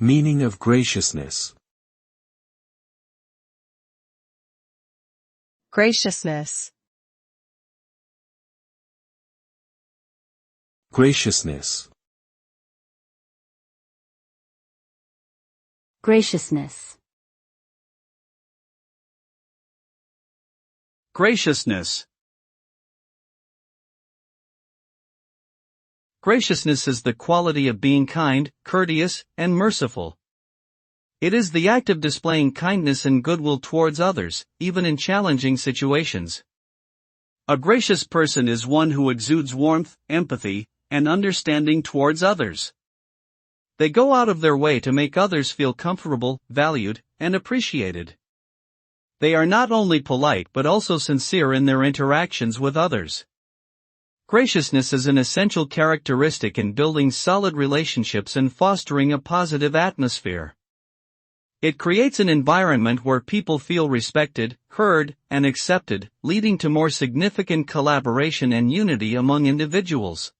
Meaning of graciousness. Graciousness. Graciousness. Graciousness. Graciousness. Graciousness is the quality of being kind, courteous, and merciful. It is the act of displaying kindness and goodwill towards others, even in challenging situations. A gracious person is one who exudes warmth, empathy, and understanding towards others. They go out of their way to make others feel comfortable, valued, and appreciated. They are not only polite but also sincere in their interactions with others. Graciousness is an essential characteristic in building solid relationships and fostering a positive atmosphere. It creates an environment where people feel respected, heard, and accepted, leading to more significant collaboration and unity among individuals.